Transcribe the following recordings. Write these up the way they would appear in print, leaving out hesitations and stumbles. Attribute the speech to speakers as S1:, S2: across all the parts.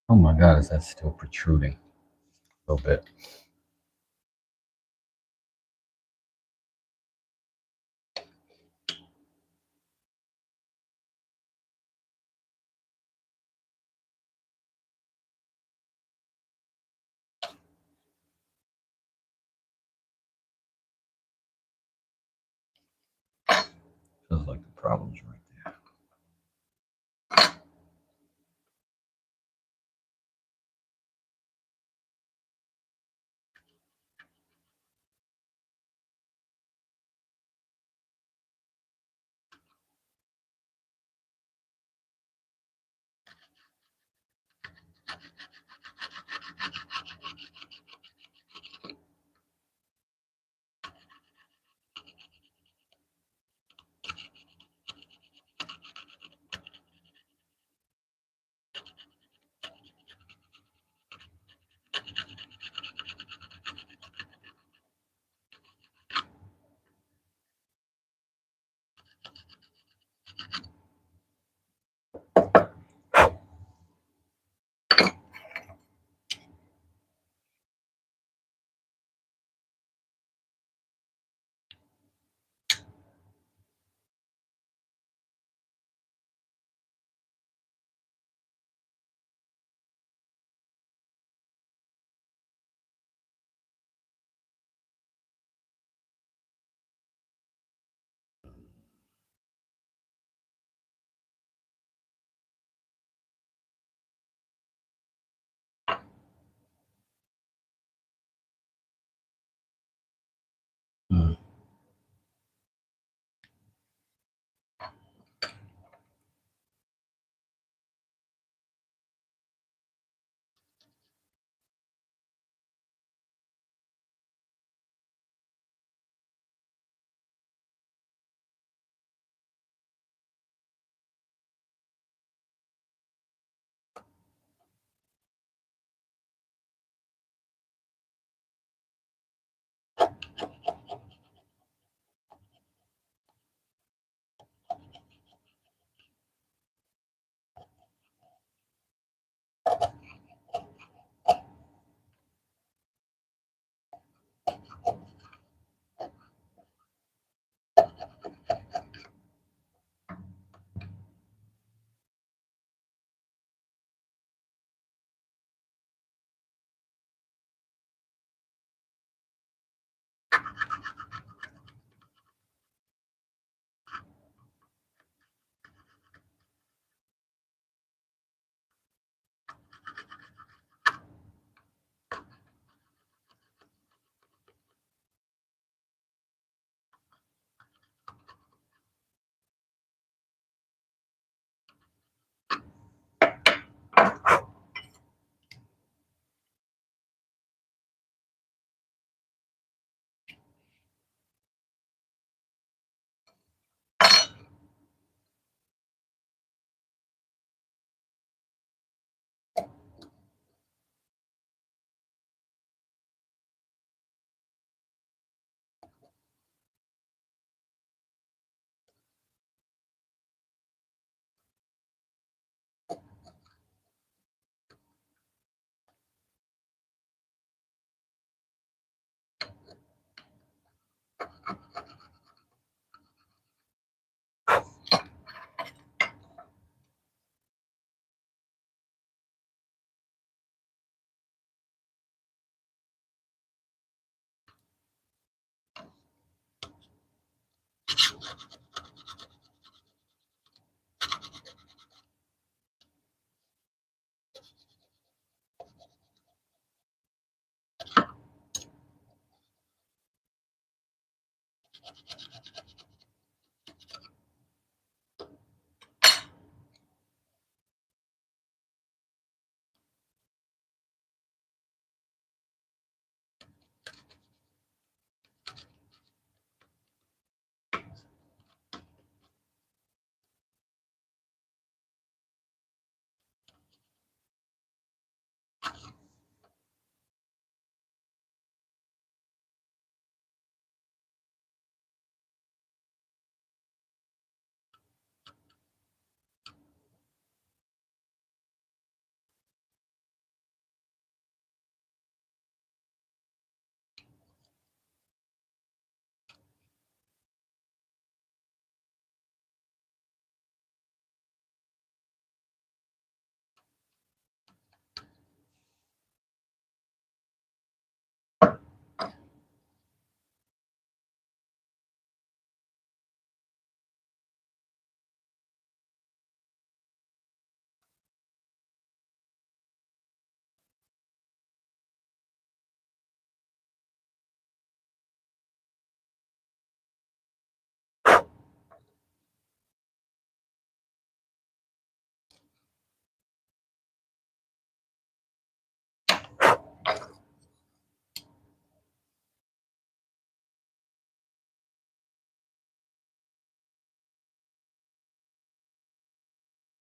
S1: Oh my God, is that still protruding a little bit? Feels like the problem's right there. Hmm.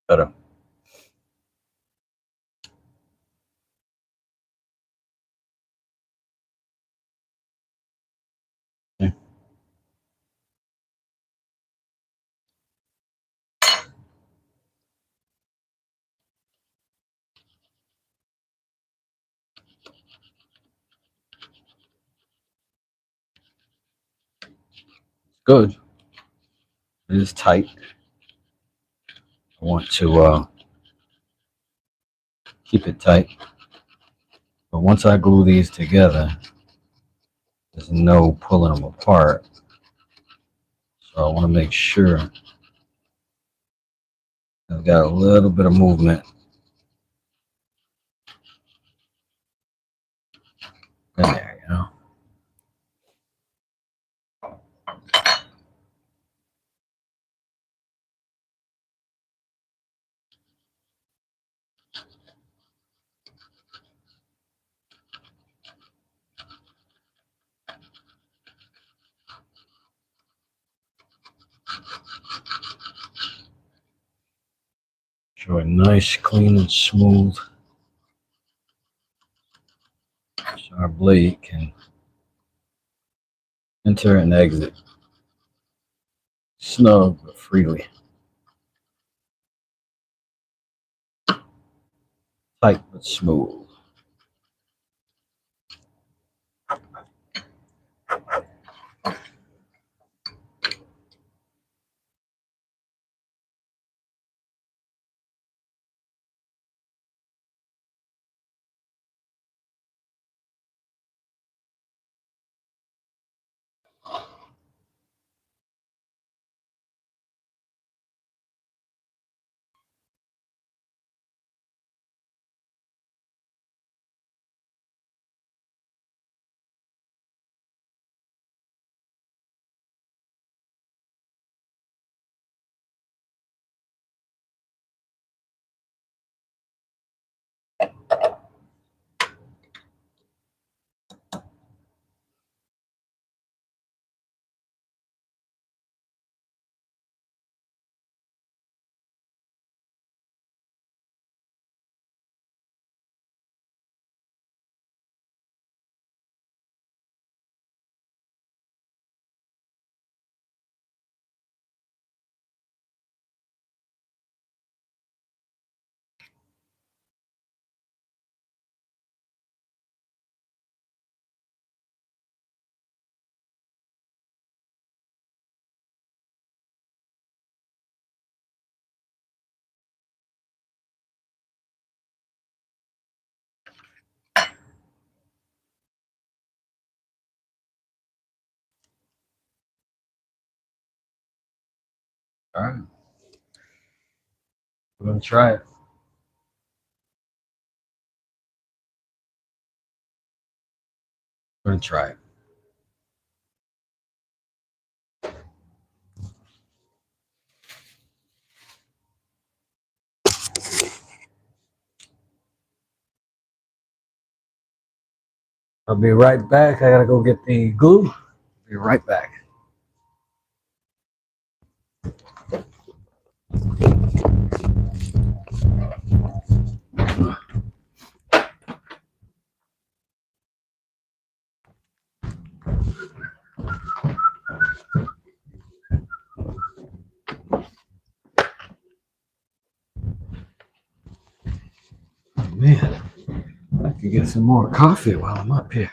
S1: Better. Yeah. Good. It is tight. I want to keep it tight. But once I glue these together, there's no pulling them apart. So I want to make sure I've got a little bit of movement in there, you know. Show it nice, clean, and smooth. So our blade can enter and exit snug but freely. Tight but smooth. All right. We're going to try it. We're going to try it. I'll be right back. I got to go get the glue. Be right back. Oh, man, I could get some more coffee while I'm up here.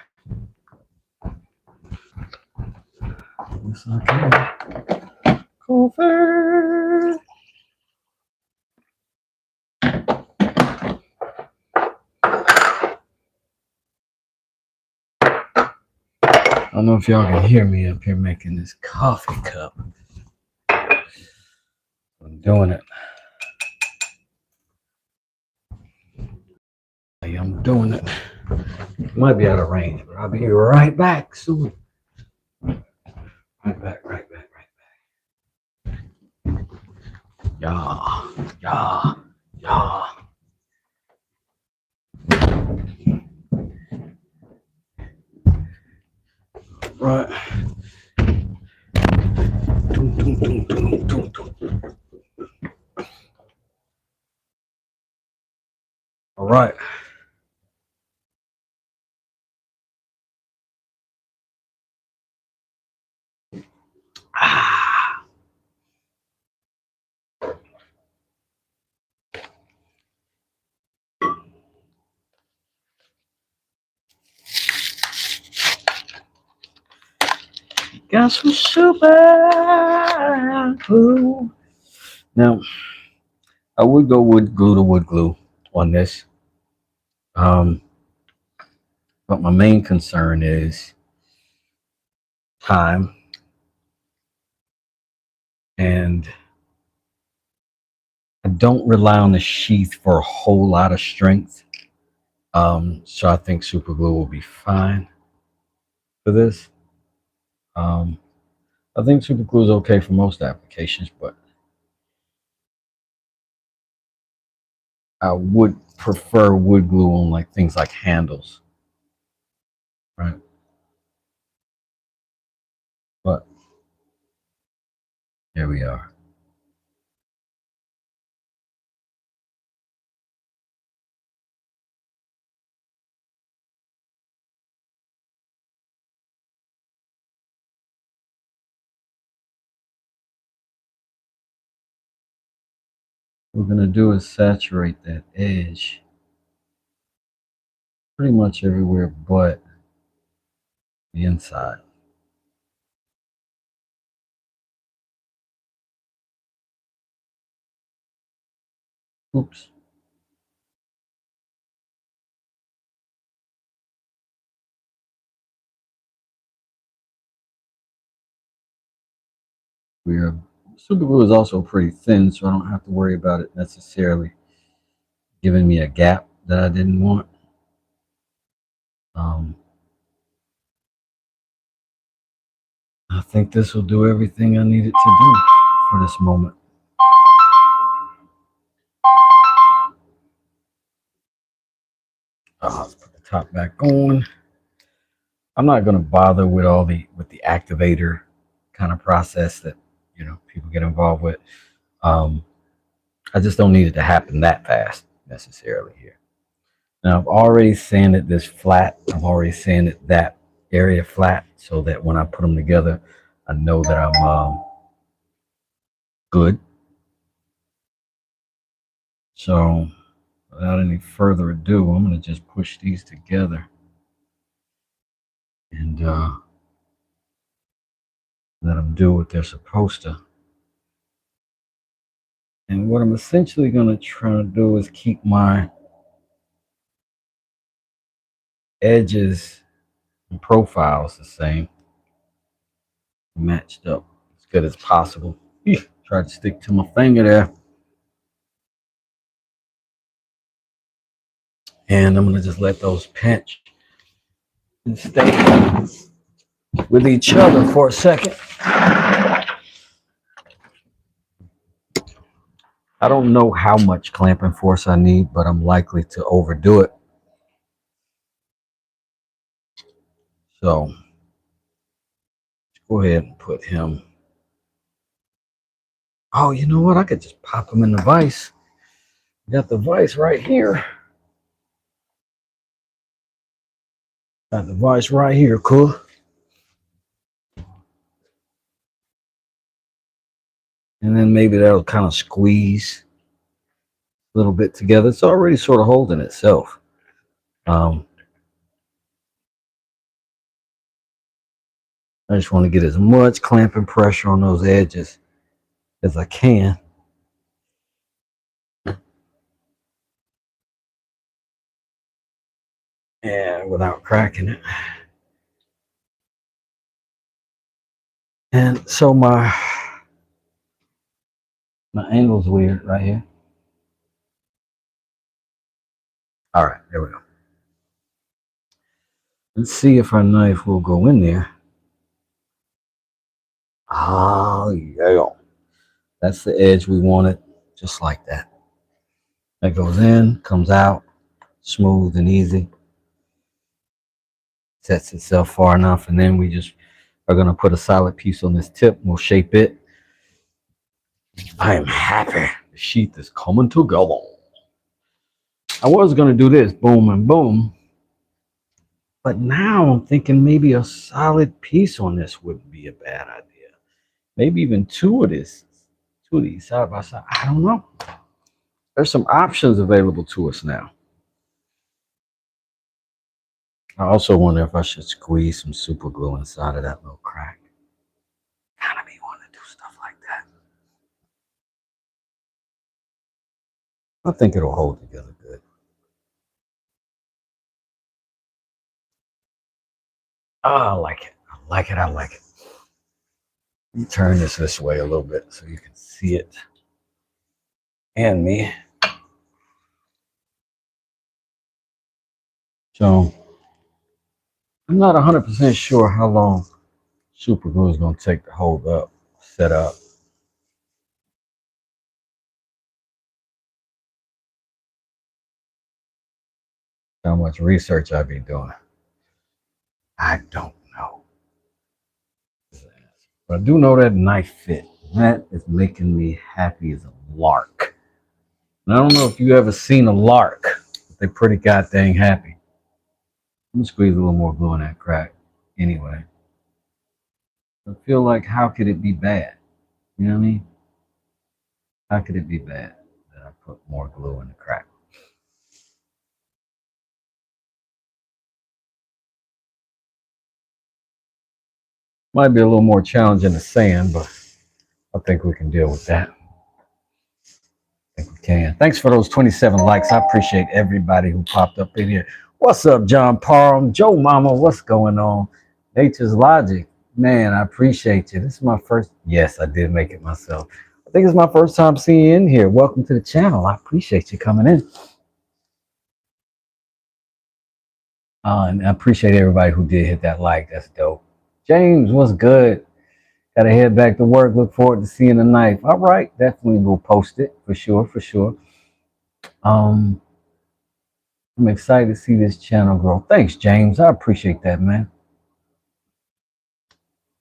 S1: Yes, I can. Coffee. I don't know if y'all can hear me up here making this coffee cup. I'm doing it. I'm doing it. Might be out of range, but I'll be right back soon. Right back. Yeah. Right. right. Ah. Got some super glue. Now, I would go wood glue to wood glue on this. But my main concern is time, and I don't rely on the sheath for a whole lot of strength. So I think super glue will be fine for this. Um, I think super glue is okay for most applications, but I would prefer wood glue on like things like handles, right? But here we are. What we're gonna do is saturate that edge pretty much everywhere but the inside. Oops. We're super glue is also pretty thin, so I don't have to worry about it necessarily giving me a gap that I didn't want. Um, I think this will do everything I need it to do for this moment. Let's put the top back on. I'm not going to bother with the activator kind of process that people get involved with. Um, I just don't need it to happen that fast necessarily here. Now I've already sanded this flat. I've already sanded that area flat so that when I put them together, I know that I'm good. So without any further ado, I'm going to just push these together and let them do what they're supposed to. And what I'm essentially going to try to do is keep my edges and profiles the same, matched up as good as possible. Try to stick to my finger there. And I'm going to just let those pinch and stay with each other for a second. I don't know how much clamping force I need, but I'm likely to overdo it. So go ahead and put him. Oh, you know what? I could just pop him in the vise. Got the vise right here. Got the vise right here, cool. And then maybe that'll kind of squeeze a little bit together. It's already sort of holding itself. I just want to get as much clamping pressure on those edges as I can. And without cracking it. And so my angle's weird right here. All right, there we go. Let's see if our knife will go in there. Oh, yeah. That's the edge we wanted, just like that. That goes in, comes out, smooth and easy. Sets itself far enough, and then we just are going to put a solid piece on this tip. We'll shape it. I am happy. The sheath is coming together. I was going to do this, boom and boom. But now I'm thinking maybe a solid piece on this wouldn't be a bad idea. Maybe even two of these side by side. I don't know. There's some options available to us now. I also wonder if I should squeeze some super glue inside of that little crack. Kind of me wanting to do stuff like that. I think it'll hold together good. Oh, I like it. I like it. I like it. Let me turn this way a little bit so you can see it and me. So I'm not 100% sure how long super glue is going to take to hold up, set up. How much research I be doing. I don't know. But I do know that knife fit. That is making me happy as a lark. And I don't know if you ever seen a lark, but they're pretty goddamn happy. I'm gonna squeeze a little more glue in that crack. Anyway. I feel like how could it be bad? You know what I mean? How could it be bad that I put more glue in the crack? Might be a little more challenging in the sand, but I think we can deal with that. I think we can. Thanks for those 27 likes. I appreciate everybody who popped up in here. What's up, John Parham? Joe Mama, what's going on? Nature's Logic. Man, I appreciate you. This is my first. Yes, I did make it myself. I think it's my first time seeing you in here. Welcome to the channel. I appreciate you coming in. And I appreciate everybody who did hit that like. That's dope. James, what's good? Gotta head back to work. Look forward to seeing the knife. All right, definitely we'll post it for sure, for sure. I'm excited to see this channel grow. Thanks, James. I appreciate that, man.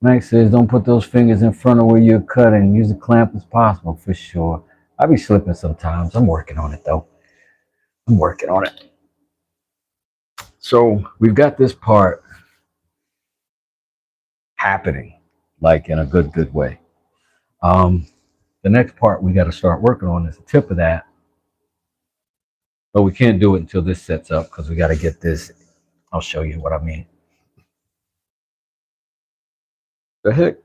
S1: Max says, don't put those fingers in front of where you're cutting. Use a clamp as possible, for sure. I be slipping sometimes. I'm working on it, though. I'm working on it. So we've got this part happening, like in a good way. The next part we got to start working on is the tip of that. But we can't do it until this sets up because we got to get this. I'll show you what I mean. The heck?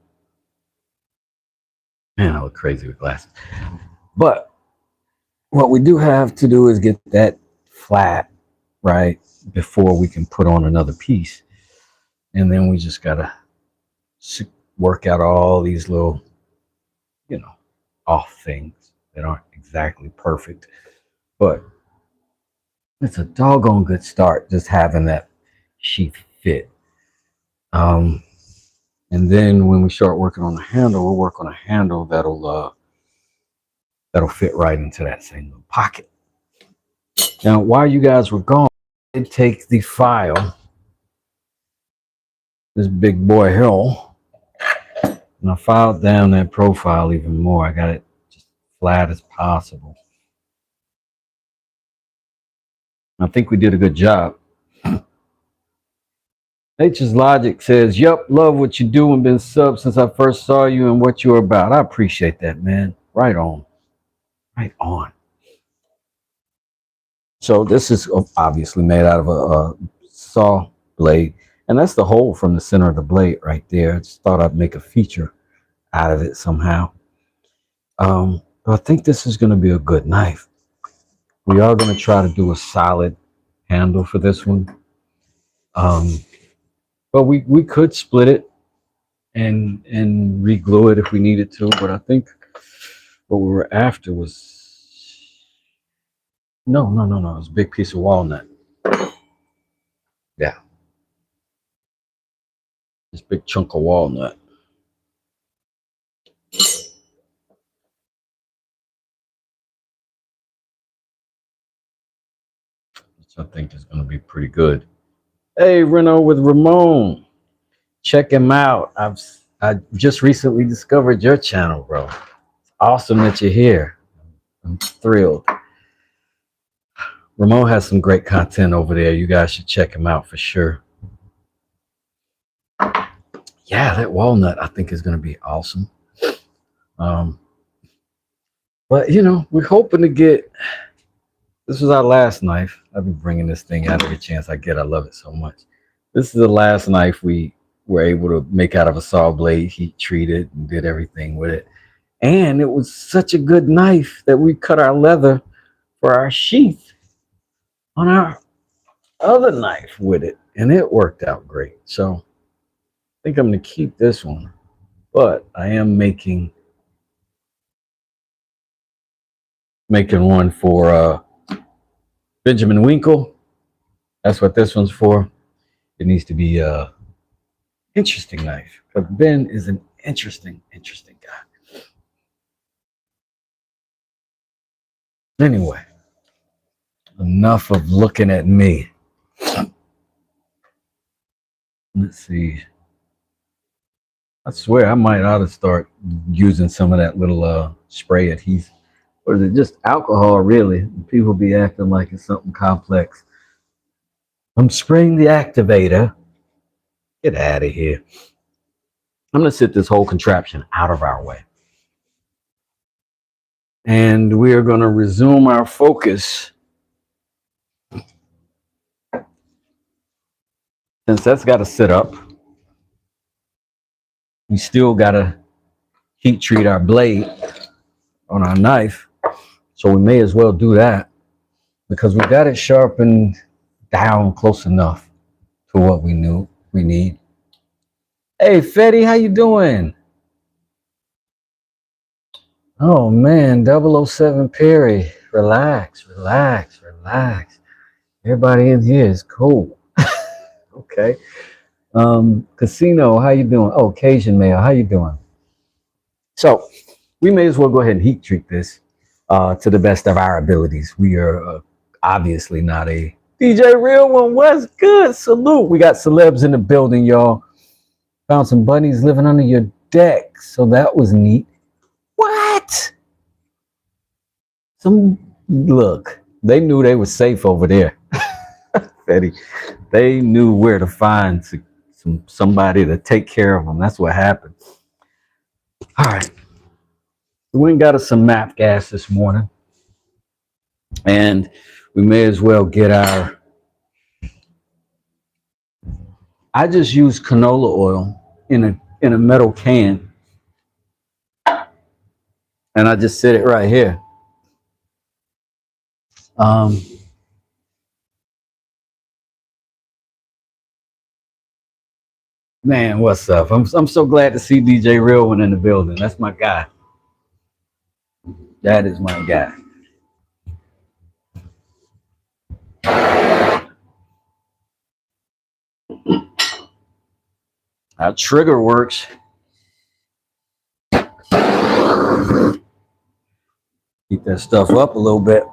S1: Man, I look crazy with glasses. But what we do have to do is get that flat, right, before we can put on another piece. And then we just got to work out all these little, off things that aren't exactly perfect. But it's a doggone good start just having that sheath fit. And then when we start working on the handle, we'll work on a handle that'll fit right into that same little pocket. Now, while you guys were gone, I did take the file, this big boy hill, and I filed down that profile even more. I got it just flat as possible. I think we did a good job. Nature's Logic says, yup, love what you do and been sub since I first saw you and what you're about. I appreciate that, man. Right on. Right on. So this is obviously made out of a saw blade. And that's the hole from the center of the blade right there. I just thought I'd make a feature out of it somehow. But I think this is going to be a good knife. We are going to try to do a solid handle for this one. But we could split it and re-glue it if we needed to. But I think what we were after was no. It was a big piece of walnut. Yeah, this big chunk of walnut. Which I think is going to be pretty good. Hey, Reno with Ramon. Check him out. I just recently discovered your channel, bro. It's awesome that you're here. I'm thrilled. Ramon has some great content over there. You guys should check him out for sure. Yeah, that walnut I think is going to be awesome. Um, but we're hoping to get. This was our last knife. I'll be bringing this thing out every chance I get. I love it so much. This is the last knife we were able to make out of a saw blade, heat treated, and did everything with it. And it was such a good knife that we cut our leather for our sheath on our other knife with it, and it worked out great. So I think I'm going to keep this one, but I am making one for Benjamin Winkle. That's what this one's for. It needs to be a interesting knife, because Ben is an interesting guy. Anyway, enough of looking at me. Let's see. I swear I might ought to start using some of that little spray adhesive. Or is it just alcohol, really? People be acting like it's something complex. I'm spraying the activator. Get out of here. I'm going to sit this whole contraption out of our way. And we are going to resume our focus. Since that's got to sit up, we still got to heat treat our blade on our knife. So we may as well do that, because we got it sharpened down close enough to what we knew we need. Hey, Fetty, how you doing? Oh, man, 007 Perry. Relax. Everybody in here is cool. Okay. Casino, how you doing? Oh, Cajun Mail, how you doing? So we may as well go ahead and heat treat this to the best of our abilities. We are obviously not a DJ Real One. What's good? Salute. We got celebs in the building, y'all. Found some bunnies living under your deck, so that was neat. What? Look, they knew they were safe over there. Betty, they knew where to find somebody to take care of them. That's what happened. All right. We went and got us some MAP gas this morning, and we may as well get our. I just use canola oil in a metal can, and I just sit it right here. Man, what's up? I'm so glad to see DJ Real One in the building. That's my guy. That is my guy. Our trigger works. Keep that stuff up a little bit.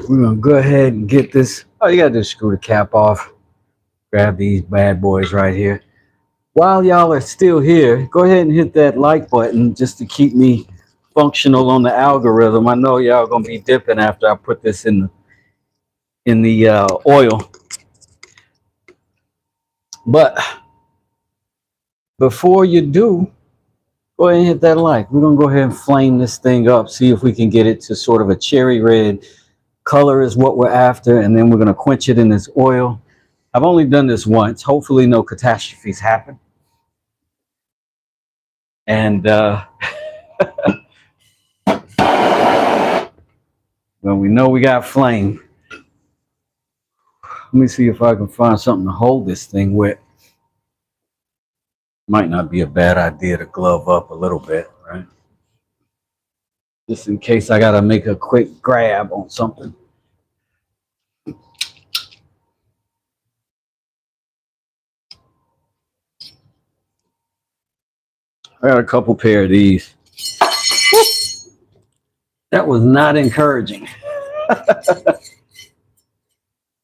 S1: We're gonna go ahead and get this. Oh, you gotta do is screw the cap off. Grab these bad boys right here. While y'all are still here, go ahead and hit that like button just to keep me functional on the algorithm. I know y'all gonna be dipping after I put this in the oil. But before you do, go ahead and hit that like. We're gonna go ahead and flame this thing up, see if we can get it to sort of a cherry red color is what we're after, and then we're gonna quench it in this oil. I've only done this once. Hopefully no catastrophes happen. And when we know we got flame, let me see if I can find something to hold this thing with. Might not be a bad idea to glove up a little bit, right? Just in case I gotta make a quick grab on something. I got a couple pair of these. That was not encouraging. That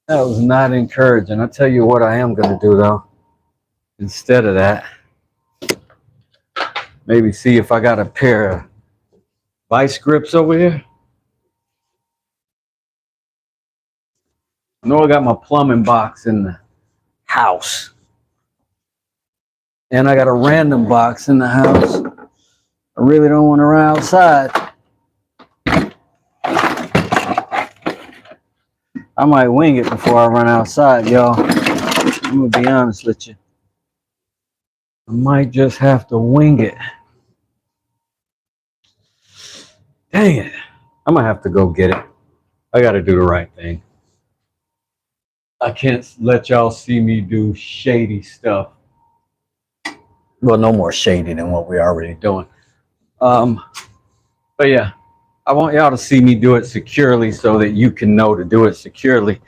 S1: was not encouraging. I'll tell you what I am going to do, though. Instead of that, maybe see if I got a pair of vice grips over here. I know I got my plumbing box in the house. And I got a random box in the house. I really don't want to run outside. I might wing it before I run outside, y'all. I'm going to be honest with you. I might just have to wing it. Dang it. I'm going to have to go get it. I got to do the right thing. I can't let y'all see me do shady stuff. Well, no more shady than what we're already doing. But yeah, I want y'all to see me do it securely so that you can know to do it securely.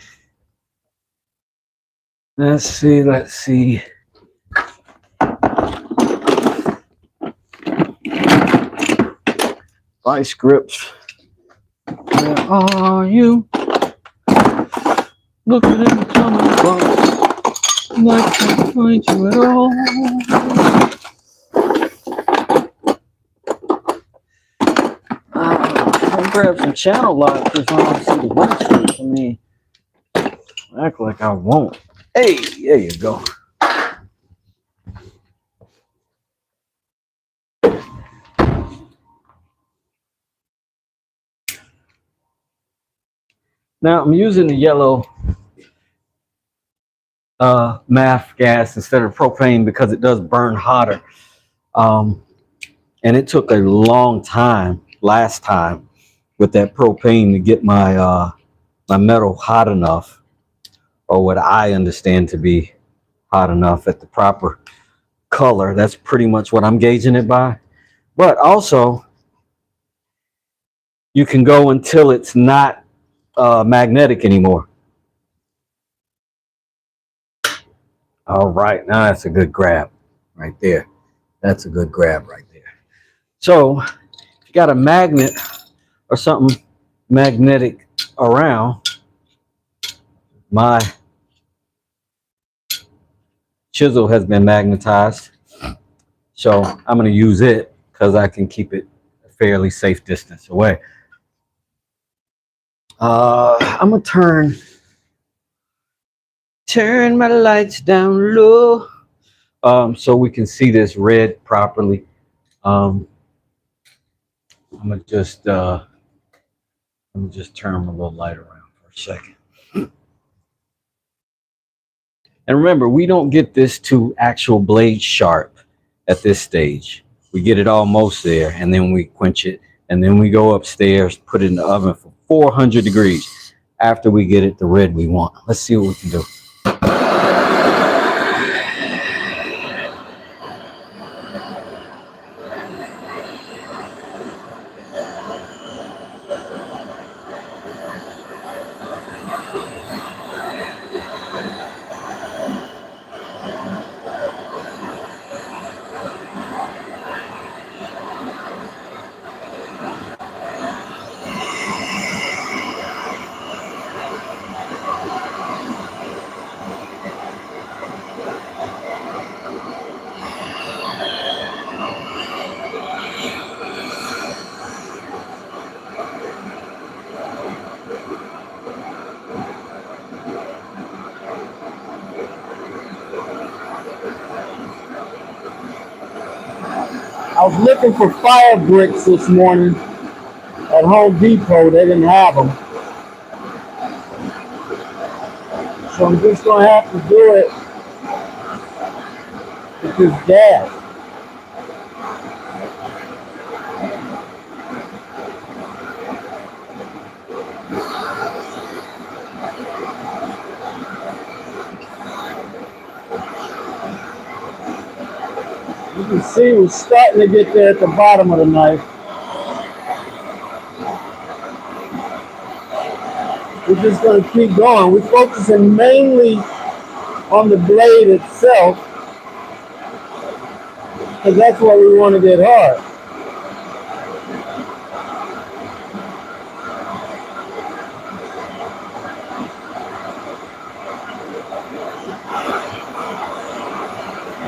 S1: Let's see. Vice grips. Where are you? Looking in the plumbing box. I can't find you at all. I'll grab some channel locks if I don't see the vice grips. I mean, act like I won't. Hey, there you go. Now I'm using the yellow MAF gas instead of propane because it does burn hotter. And it took a long time last time with that propane to get my my metal hot enough, or what I understand to be hot enough at the proper color. That's pretty much what I'm gauging it by. But also, you can go until it's not magnetic anymore. All right, now that's a good grab right there. That's a good grab right there. So if you got a magnet or something magnetic around, my chisel has been magnetized. So I'm going to use it because I can keep it a fairly safe distance away. I'm going to turn my lights down low so we can see this red properly. I'm gonna just turn them a little light around for a second. And remember, we don't get this to actual blade sharp at this stage. We get it almost there, and then we quench it, and then we go upstairs, put it in the oven for 400 degrees after we get it the red we want. Let's see what we can do.
S2: I was looking for fire bricks this morning at Home Depot. They didn't have them. So I'm just going to have to do it with this gas. You can see we're starting to get there at the bottom of the knife. We're just going to keep going. We're focusing mainly on the blade itself because that's what we want to get hard.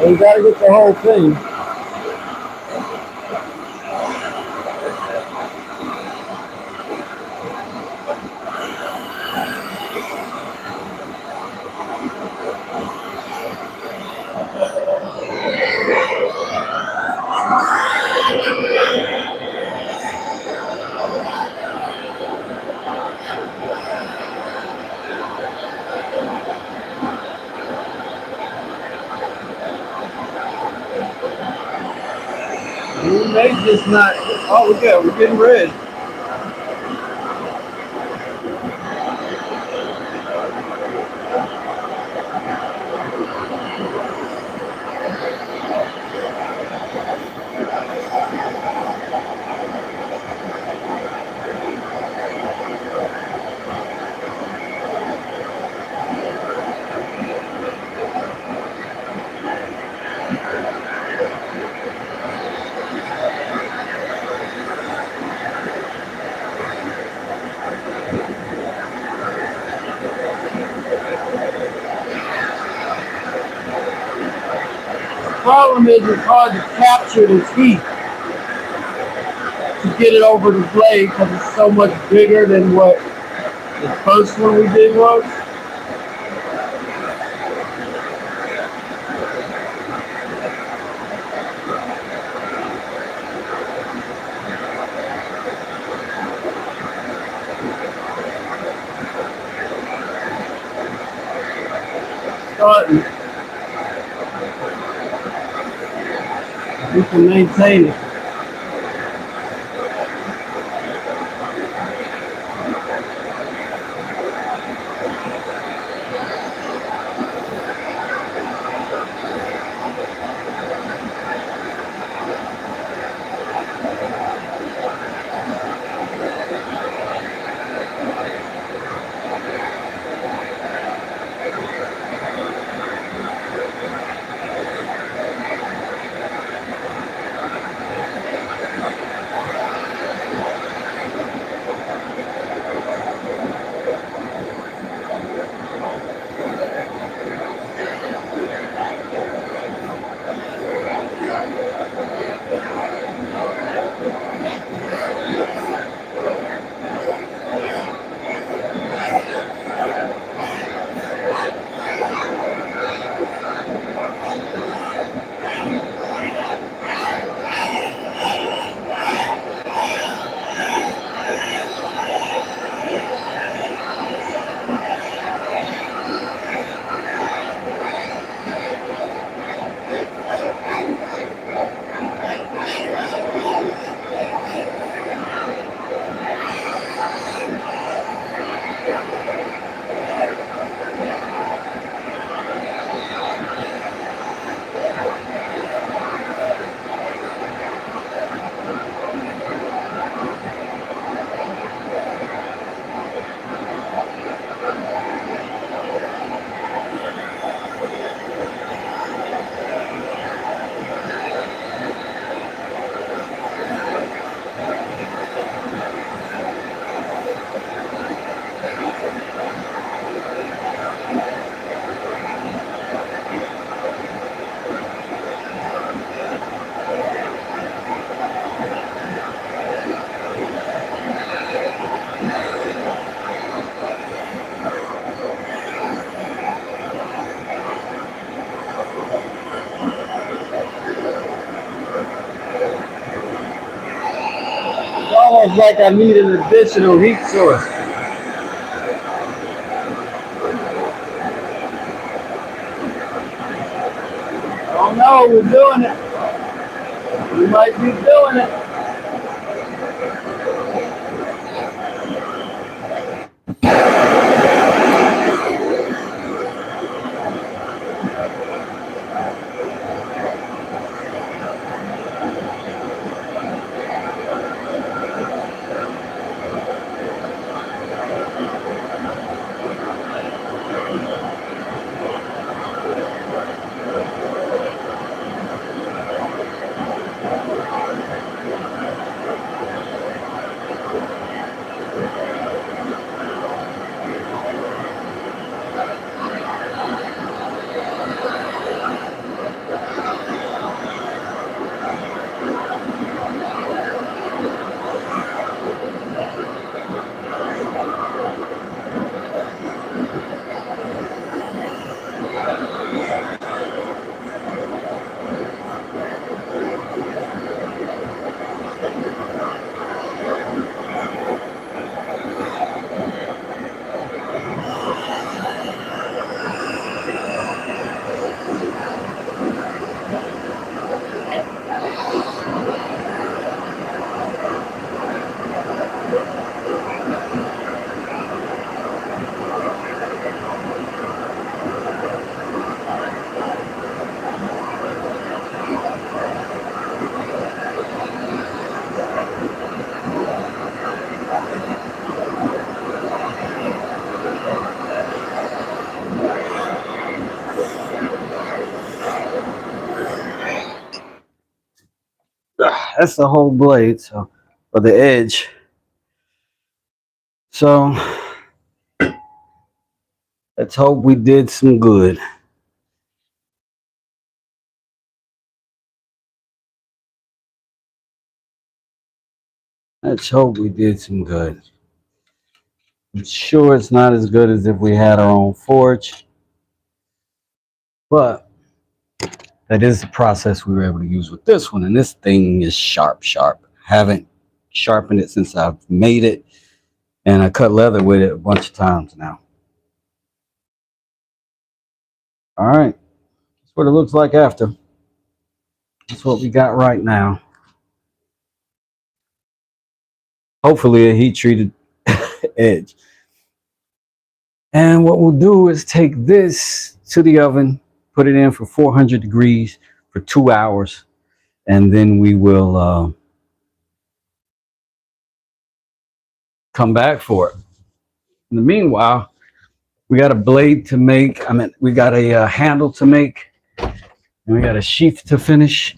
S2: And you gotta get the whole thing.
S3: We may just not. Oh, we got. We're getting red.
S2: The problem is it's hard to capture the teeth to get it over the blade because it's so much bigger than what the first one we did was. Starting, we can maintain it. It's almost like I need an additional heat source. Oh no, we're doing it. We might be doing it.
S1: that's the whole blade, so, or the edge. So let's hope we did some good. Let's hope we did some good. I'm sure it's not as good as if we had our own forge, but that is the process we were able to use with this one. And this thing is sharp. Haven't sharpened it since I've made it, and I cut leather with it a bunch of times now. All right, that's what it looks like after. That's what we got right now. Hopefully a heat treated edge. And what we'll do is take this to the oven, put it in for 400 degrees for 2 hours, and then we will come back for it. In the meanwhile, we got a blade to make. We got a handle to make, and we got a sheath to finish.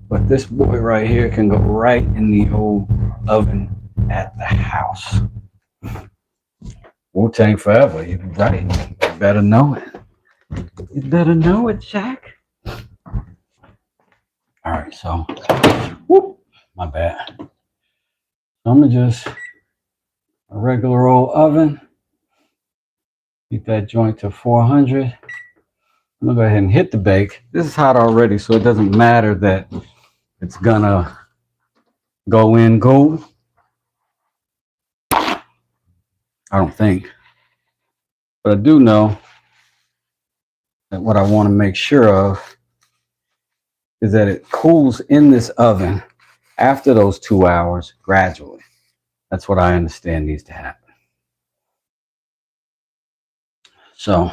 S1: But this boy right here can go right in the old oven at the house. Wu-Tang forever. You're right. You better know it. You better know it, Jack. All right, so, whoop, my bad. I'm gonna just a regular old oven. Keep that joint to 400. I'm gonna go ahead and hit the bake. This is hot already, so it doesn't matter that it's gonna go in gold. I don't think. But I do know that what I want to make sure of is that it cools in this oven after those 2 hours gradually. That's what I understand needs to happen. So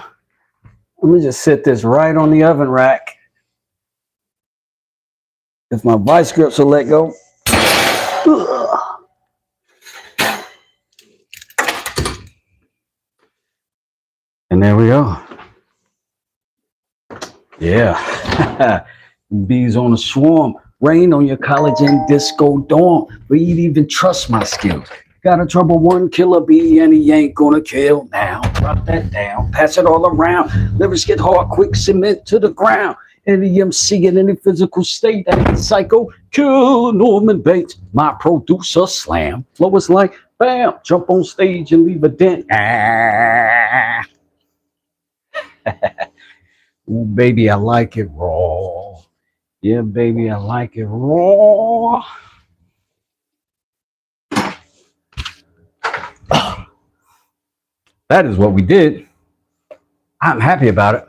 S1: let me just sit this right on the oven rack. If my vice grips will let go. And there we go. Yeah. Bees on a swarm. Rain on your college and disco dorm. But you'd even trust my skills. Got a trouble one killer bee and he ain't gonna kill now. Drop that down, pass it all around. Lyrics get hard, quick cement to the ground. Any MC in any physical state, that psycho kill Norman Bates. My producer slam. Flow is like bam, jump on stage and leave a dent. Ah. Ooh, baby, I like it raw. Yeah, baby, I like it raw. That is what we did. I'm happy about it.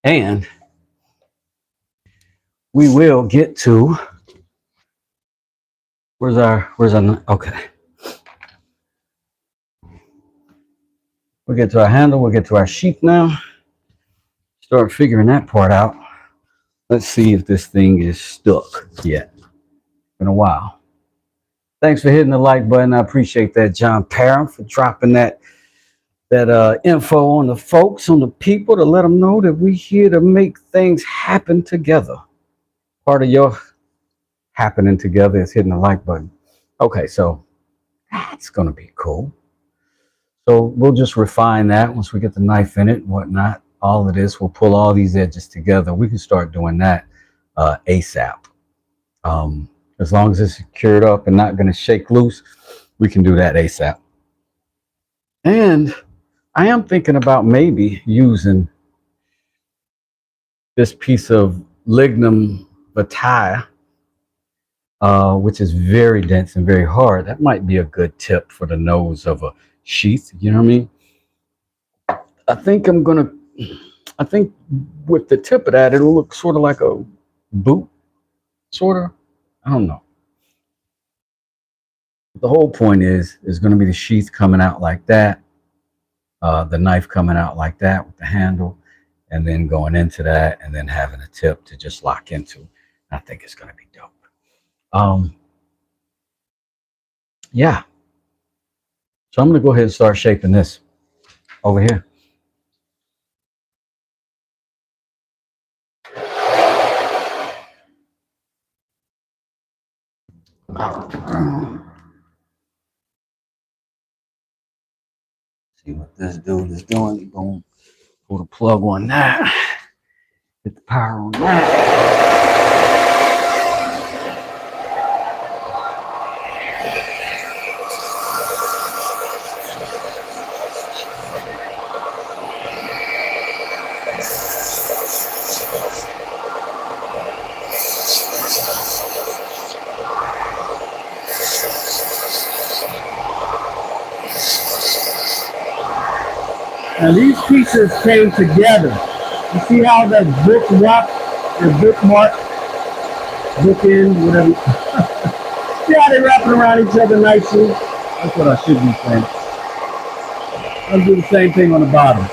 S1: And we will get to, where's our, okay. We'll get to our handle, we'll get to our sheath now. Start figuring that part out. Let's see if this thing is stuck yet. Been a while. Thanks for hitting the like button. I appreciate that, John Parham, for dropping that info on the folks, on the people, to let them know that we here to make things happen together. Part of your happening together is hitting the like button. Okay, so that's gonna be cool. So we'll just refine that once we get the knife in it and whatnot. All of this, we'll pull all these edges together. We can start doing that ASAP. As long as it's secured up and not gonna shake loose, we can do that ASAP. And I am thinking about maybe using this piece of lignum vitae, which is very dense and very hard. That might be a good tip for the nose of a sheath. You know what I mean? I think with the tip of that, it'll look sort of like a boot, sort of. I don't know. The whole point is going to be the sheath coming out like that, the knife coming out like that with the handle, and then going into that, and then having a tip to just lock into. I think it's going to be dope. Yeah. So I'm going to go ahead and start shaping this over here. See what this dude is doing. He's going to pull the plug on that. Hit the power on that.
S2: And these pieces came together. You see how that bookmark, bookend, whatever. See how they wrap it around each other nicely? That's what I should be saying. I'll do the same thing on the bottom.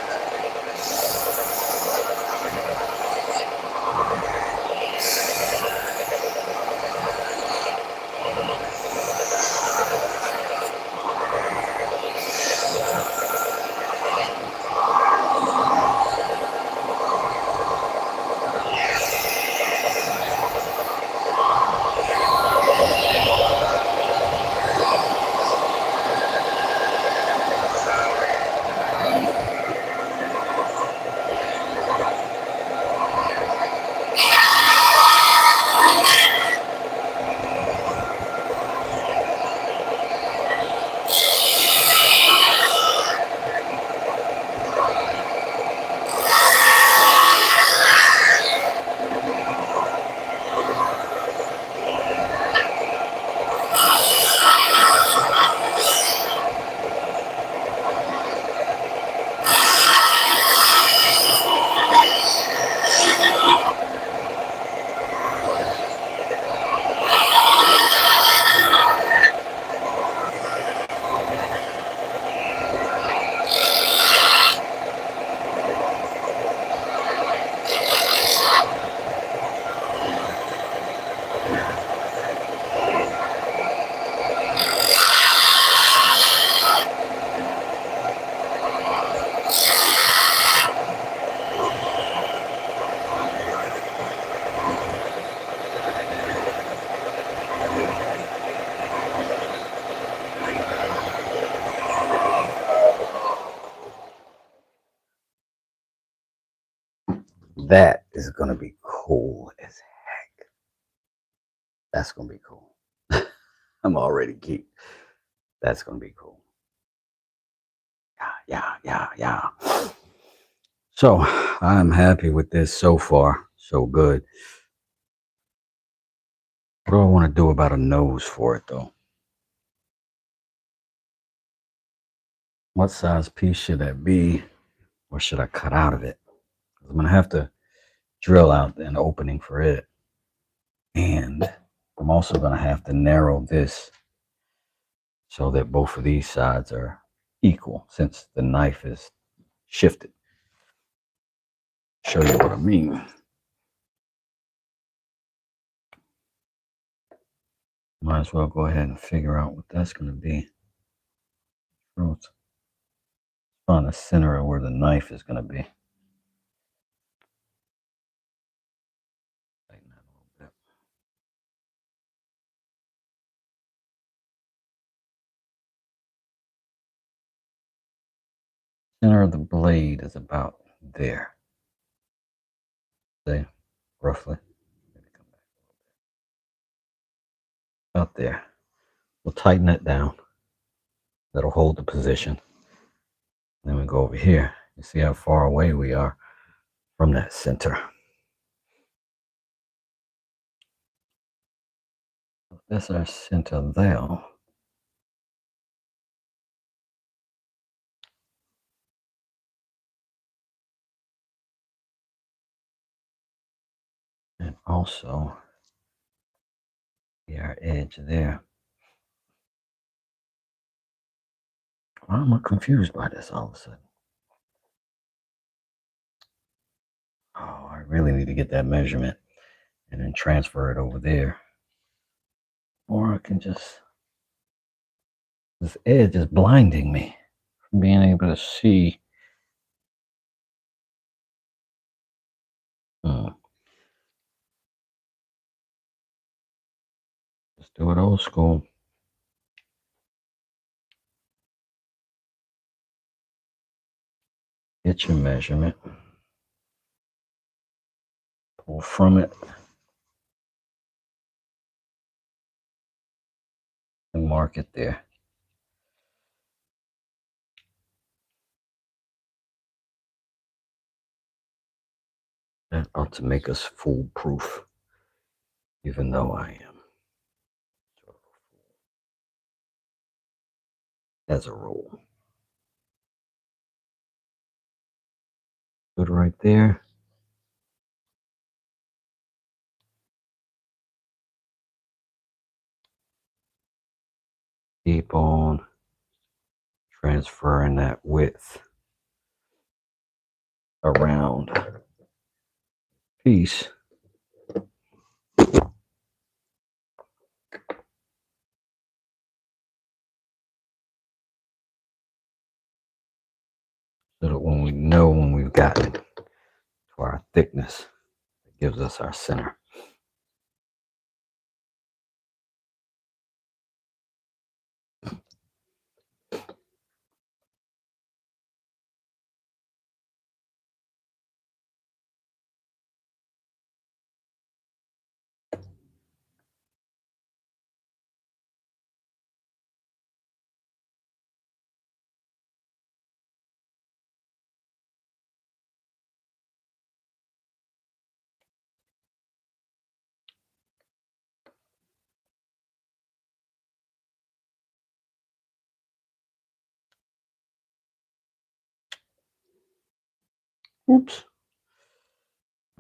S1: That is going to be cool as heck. That's going to be cool. I'm already geeked. That's going to be cool. Yeah. So I'm happy with this so far. So good. What do I want to do about a nose for it though? What size piece should that be? Or should I cut out of it? I'm going to have to drill out an opening for it. And I'm also going to have to narrow this so that both of these sides are equal since the knife is shifted. Show you what I mean. Might as well go ahead and figure out what that's going to be. Find the center of where the knife is going to be. Tighten that a little bit. Center of the blade is about there. Say, roughly. Maybe come back a little bit. About there. We'll tighten it down. That'll hold the position. Then we go over here. You see how far away we are from that center. That's our center there. And also our edge there. Why am I confused by this all of a sudden? Oh, I really need to get that measurement and then transfer it over there. Or I can just, this edge is blinding me from being able to see. Let's do it old school. Get your measurement. Pull from it. And mark it there. That ought to make us foolproof, even though I am. As a rule. Good right there. Keep on transferring that width around piece. So that when we know when we've gotten to our thickness, it gives us our center. Oops.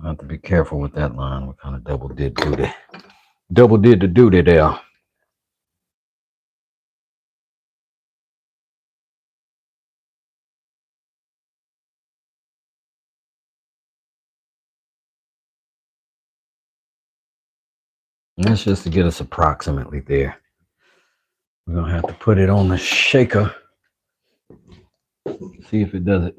S1: I have to be careful with that line. We kind of double did the duty there. And that's just to get us approximately there. We're gonna have to put it on the shaker. See if it does it.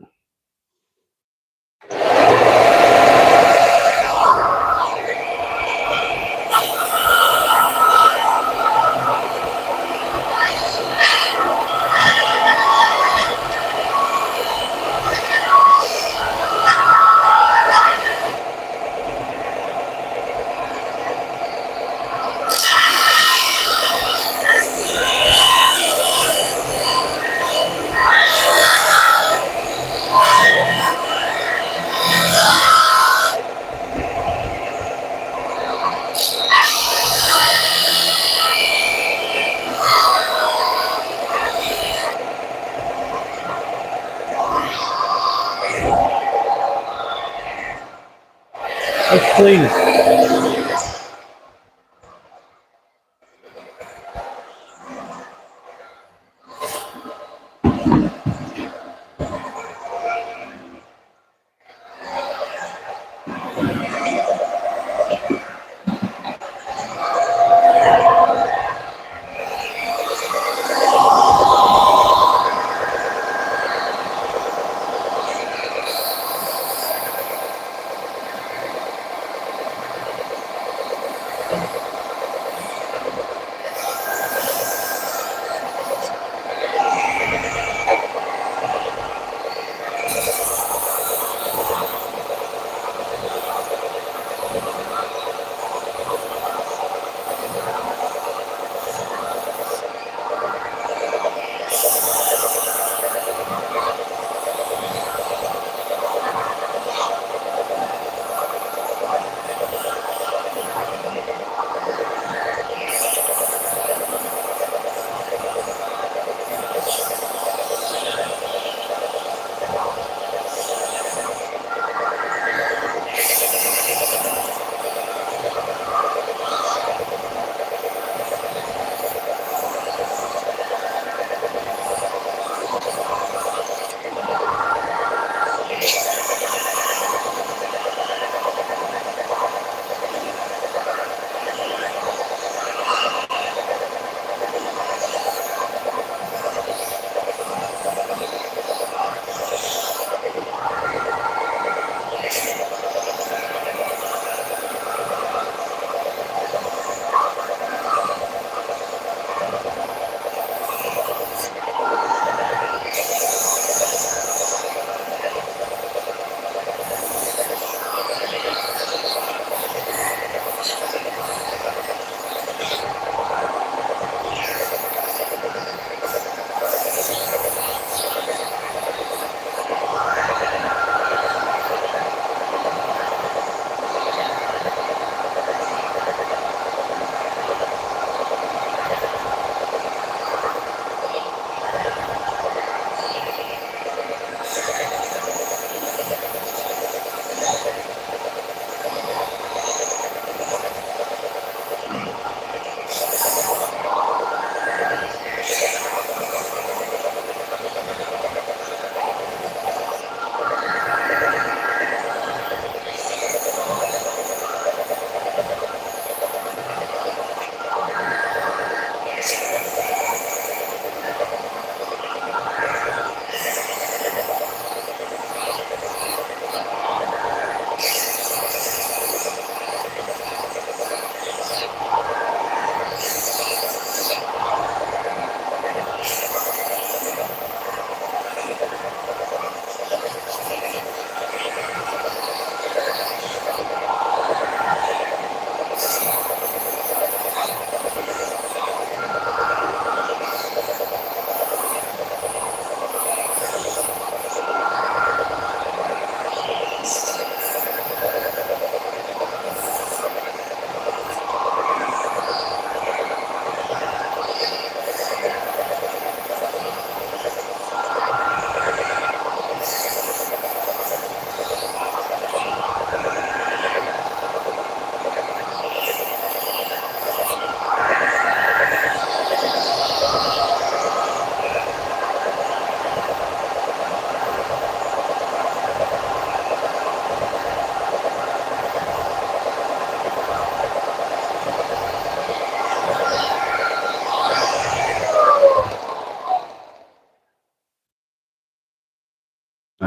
S2: Let's clean it.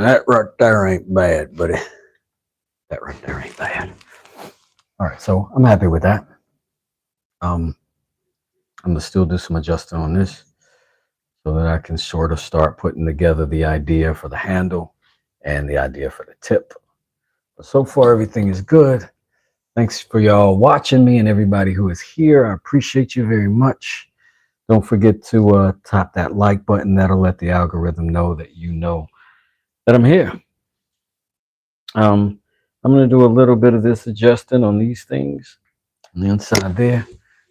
S1: Now that right there ain't bad, buddy. That right there ain't bad. All right, so I'm happy with that. I'm gonna still do some adjusting on this so that I can sort of start putting together the idea for the handle and the idea for the tip. But so far, everything is good. Thanks for y'all watching me and everybody who is here. I appreciate you very much. Don't forget to tap that like button. That'll let the algorithm know that you know that I'm here. I'm going to do a little bit of this adjusting on these things on the inside there.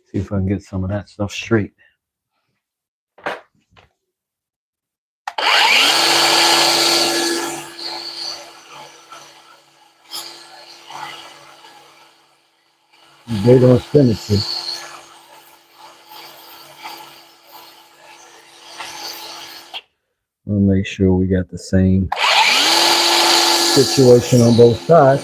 S1: See if I can get some of that stuff straight.
S2: They're gonna spin it too.
S1: We'll make sure we got the same situation on both sides.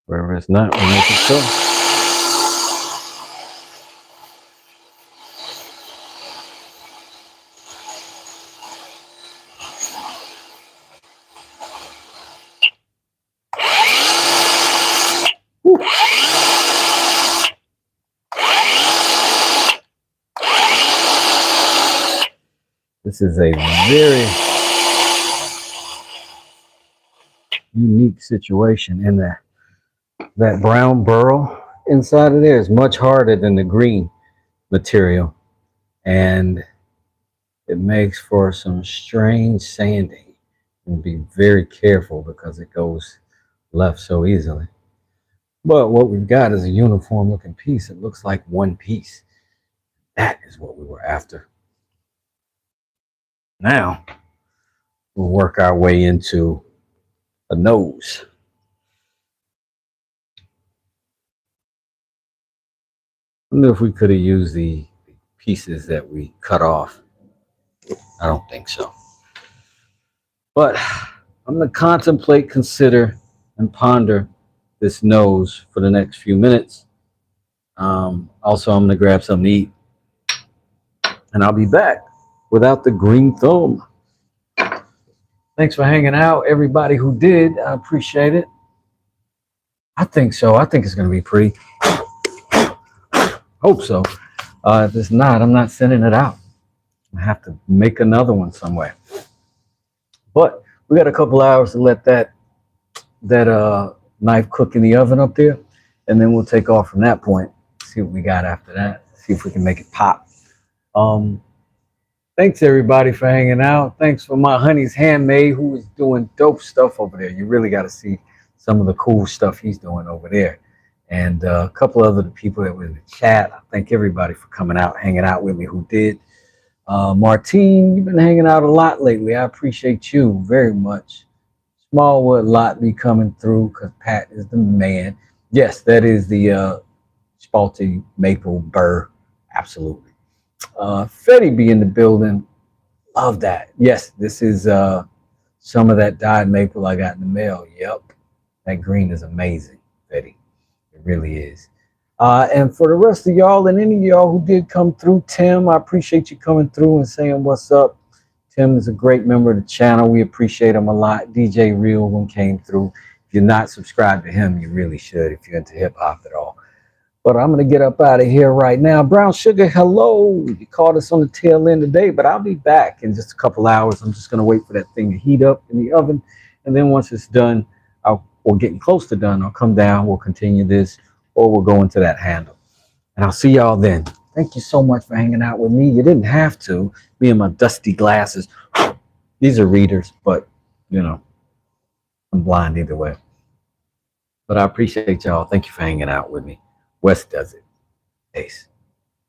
S1: Wherever it's not, we'll make it so. This is a very unique situation in that brown burl inside of there is much harder than the green material, and it makes for some strange sanding. And be very careful because it goes left so easily. But what we've got is a uniform looking piece. It looks like one piece. That is what we were after. Now we'll work our way into a nose. I wonder if we could have used the pieces that we cut off. I don't think so. But I'm going to contemplate, consider, and ponder this nose for the next few minutes. Also, I'm going to grab something to eat. And I'll be back without the green thumb. Thanks for hanging out, everybody who did. I appreciate it. I think so. I think it's going to be pretty. Hope so. If it's not, I'm not sending it out. I have to make another one somewhere. But we got a couple hours to let that knife cook in the oven up there, and then we'll take off from that point. See what we got after that. See if we can make it pop. Thanks everybody for hanging out. Thanks for my honey's handmaid who is doing dope stuff over there. You really got to see some of the cool stuff he's doing over there. And a couple other people that were in the chat. I thank everybody for coming out, hanging out with me who did. Martine, you've been hanging out a lot lately. I appreciate you very much. Smallwood lot be coming through because Pat is the man. Yes, that is the Spalty Maple Burr. Absolutely. Fetty be in the building. Love that. Yes, this is some of that dyed maple I got in the mail. Yep. That green is amazing, Fetty. It really is. And for the rest of y'all and any of y'all who did come through, Tim, I appreciate you coming through and saying what's up. Tim is a great member of the channel. We appreciate him a lot. DJ Real one came through. If you're not subscribed to him, you really should if you're into hip hop at all. But I'm going to get up out of here right now. Brown Sugar, hello. You caught us on the tail end today, but I'll be back in just a couple hours. I'm just going to wait for that thing to heat up in the oven. And then once it's done, or getting close to done, I'll come down. We'll continue this, or we'll go into that handle. And I'll see y'all then. Thank you so much for hanging out with me. You didn't have to. Me and my dusty glasses. These are readers, but, you know, I'm blind either way. But I appreciate y'all. Thank you for hanging out with me. West does it. Peace.